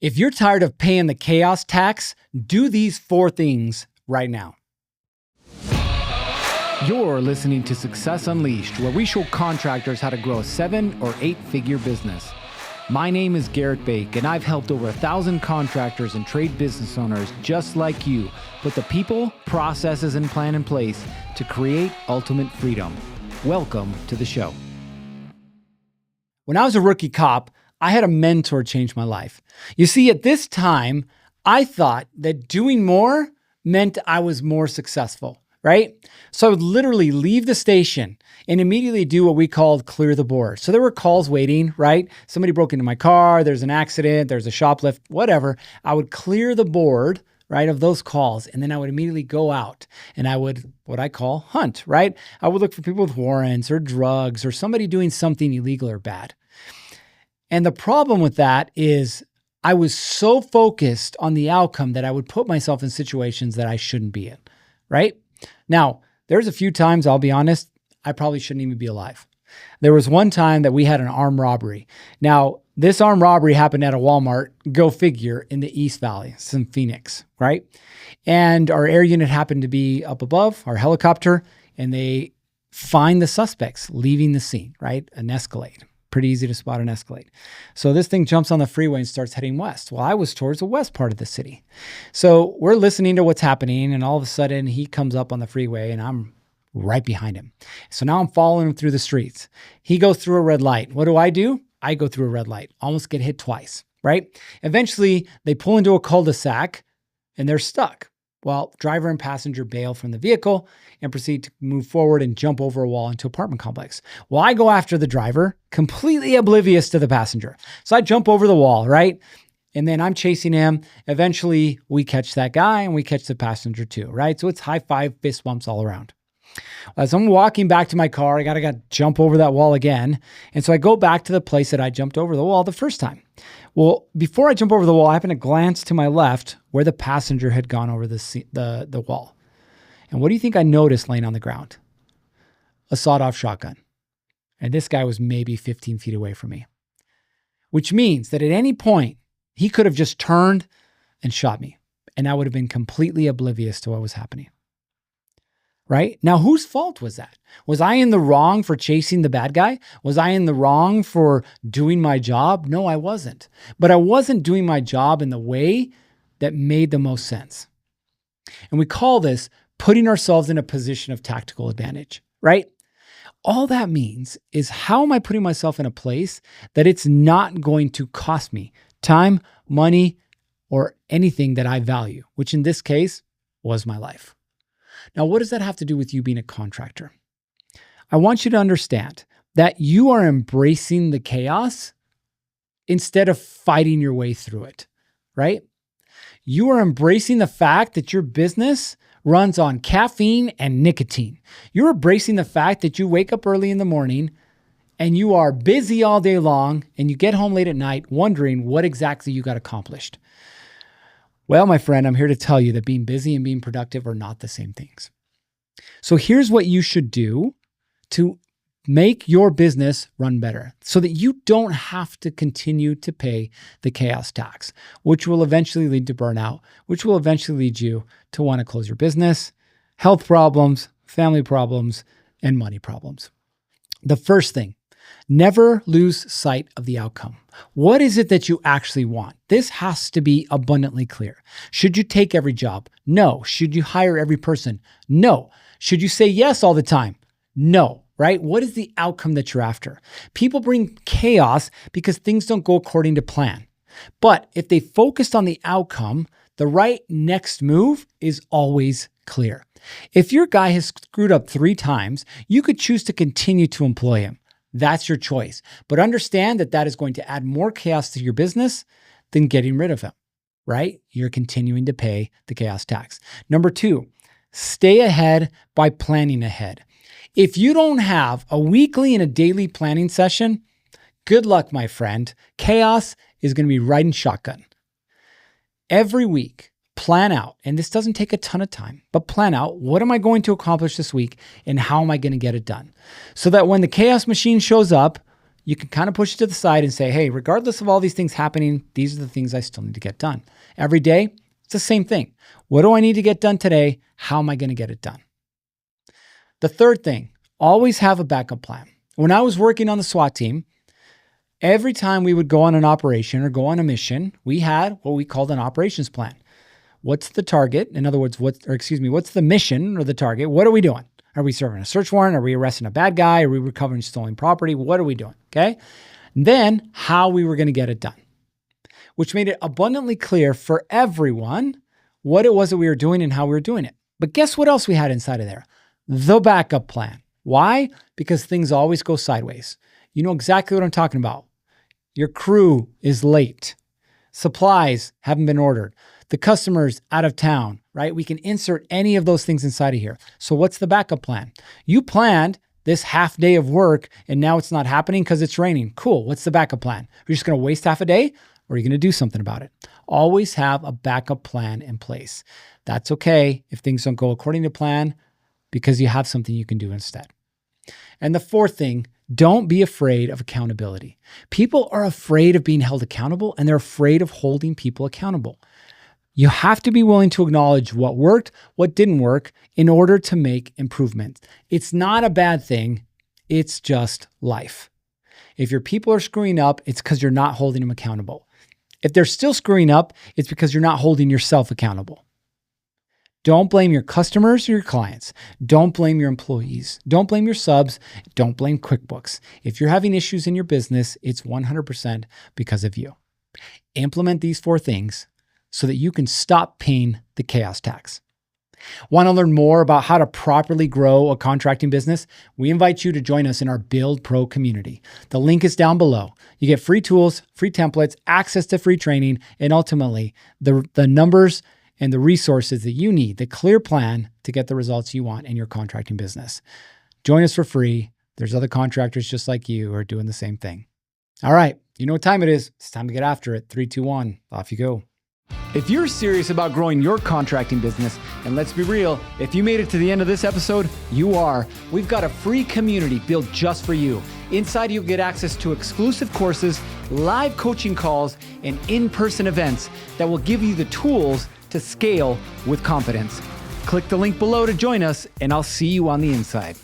If you're tired of paying the chaos tax, do these 4 things right now. You're listening to Success Unleashed, where we show contractors how to grow a 7 or 8-figure business. My name is Garrett Bake, and I've helped over 1,000 contractors and trade business owners just like you put the people, processes, and plan in place to create ultimate freedom. Welcome to the show. When I was a rookie cop, I had a mentor change my life. You see, at this time, I thought that doing more meant I was more successful, right? So I would literally leave the station and immediately do what we called clear the board. So there were calls waiting, right? Somebody broke into my car, there's an accident, there's a shoplift, whatever. I would clear the board, right, of those calls. And then I would immediately go out and I would, what I call hunt, right? I would look for people with warrants or drugs or somebody doing something illegal or bad. And the problem with that is I was so focused on the outcome that I would put myself in situations that I shouldn't be in, right? Now, there's a few times, I'll be honest, I probably shouldn't even be alive. There was one time that we had an armed robbery. Now, this armed robbery happened at a Walmart, go figure, in the East Valley, it's in Phoenix, right? And our air unit happened to be up above, our helicopter, and they find the suspects leaving the scene, right? An Escalade. Pretty easy to spot an Escalade. So this thing jumps on the freeway and starts heading west. Well, I was towards the west part of the city. So we're listening to what's happening, and all of a sudden he comes up on the freeway and I'm right behind him. So now I'm following him through the streets. He goes through a red light. What do? I go through a red light, almost get hit twice, right? Eventually they pull into a cul-de-sac and they're stuck. Well, driver and passenger bail from the vehicle and proceed to move forward and jump over a wall into an apartment complex. Well, I go after the driver, completely oblivious to the passenger. So I jump over the wall, right? And then I'm chasing him. Eventually, we catch that guy and we catch the passenger too, right? So it's high five, fist bumps all around. As I'm walking back to my car, I gotta jump over that wall again. And so I go back to the place that I jumped over the wall the first time. Well, before I jump over the wall, I happen to glance to my left where the passenger had gone over the wall. And what do you think I noticed laying on the ground? A sawed-off shotgun. And this guy was maybe 15 feet away from me, which means that at any point, he could have just turned and shot me, and I would have been completely oblivious to what was happening. Right? Now, whose fault was that? Was I in the wrong for chasing the bad guy? Was I in the wrong for doing my job? No, I wasn't. But I wasn't doing my job in the way that made the most sense. And we call this putting ourselves in a position of tactical advantage, right? All that means is, how am I putting myself in a place that it's not going to cost me time, money, or anything that I value, which in this case was my life. Now, what does that have to do with you being a contractor? I want you to understand that you are embracing the chaos instead of fighting your way through it, right? You are embracing the fact that your business runs on caffeine and nicotine. You're embracing the fact that you wake up early in the morning and you are busy all day long and you get home late at night wondering what exactly you got accomplished. Well, my friend, I'm here to tell you that being busy and being productive are not the same things. So here's what you should do to make your business run better so that you don't have to continue to pay the chaos tax, which will eventually lead to burnout, which will eventually lead you to want to close your business, health problems, family problems, and money problems. The first thing, never lose sight of the outcome. What is it that you actually want? This has to be abundantly clear. Should you take every job? No. Should you hire every person? No. Should you say yes all the time? No, right? What is the outcome that you're after? People bring chaos because things don't go according to plan. But if they focused on the outcome, the right next move is always clear. If your guy has screwed up 3 times, you could choose to continue to employ him. That's your choice. But understand that that is going to add more chaos to your business than getting rid of him, right? You're continuing to pay the chaos tax. Number 2, stay ahead by planning ahead. If you don't have a weekly and a daily planning session, good luck, my friend. Chaos is going to be riding shotgun. Every week, plan out, and this doesn't take a ton of time, but plan out, what am I going to accomplish this week and how am I going to get it done? So that when the chaos machine shows up, you can kind of push it to the side and say, hey, regardless of all these things happening, these are the things I still need to get done. Every day, it's the same thing. What do I need to get done today? How am I going to get it done? The third thing, always have a backup plan. When I was working on the SWAT team, every time we would go on an operation or go on a mission, we had what we called an operations plan. What's the target? In other words, what's the mission or the target? What are we doing? Are we serving a search warrant? Are we arresting a bad guy? Are we recovering stolen property? What are we doing? Okay. And then how we were going to get it done, which made it abundantly clear for everyone what it was that we were doing and how we were doing it. But guess what else we had inside of there? The backup plan. Why? Because things always go sideways. You know exactly what I'm talking about. Your crew is late. Supplies haven't been ordered. The customer's out of town, right? We can insert any of those things inside of here. So what's the backup plan? You planned this half day of work and now it's not happening because it's raining. Cool. What's the backup plan? You're just going to waste half a day or are you going to do something about it? Always have a backup plan in place. That's okay if things don't go according to plan because you have something you can do instead. And the fourth thing, don't be afraid of accountability. People are afraid of being held accountable and they're afraid of holding people accountable. You have to be willing to acknowledge what worked, what didn't work in order to make improvements. It's not a bad thing. It's just life. If your people are screwing up, it's because you're not holding them accountable. If they're still screwing up, it's because you're not holding yourself accountable. Don't blame your customers or your clients. Don't blame your employees. Don't blame your subs. Don't blame QuickBooks. If you're having issues in your business, it's 100% because of you. Implement these 4 things so that you can stop paying the chaos tax. Want to learn more about how to properly grow a contracting business? We invite you to join us in our BuildPro community. The link is down below. You get free tools, free templates, access to free training, and ultimately the numbers and the resources that you need, the clear plan to get the results you want in your contracting business. Join us for free. There's other contractors just like you who are doing the same thing. All right, you know what time it is. It's time to get after it. 3, 2, 1, off you go. If you're serious about growing your contracting business, and let's be real, if you made it to the end of this episode, you are. We've got a free community built just for you. Inside, you'll get access to exclusive courses, live coaching calls, and in-person events that will give you the tools to scale with confidence. Click the link below to join us, and I'll see you on the inside.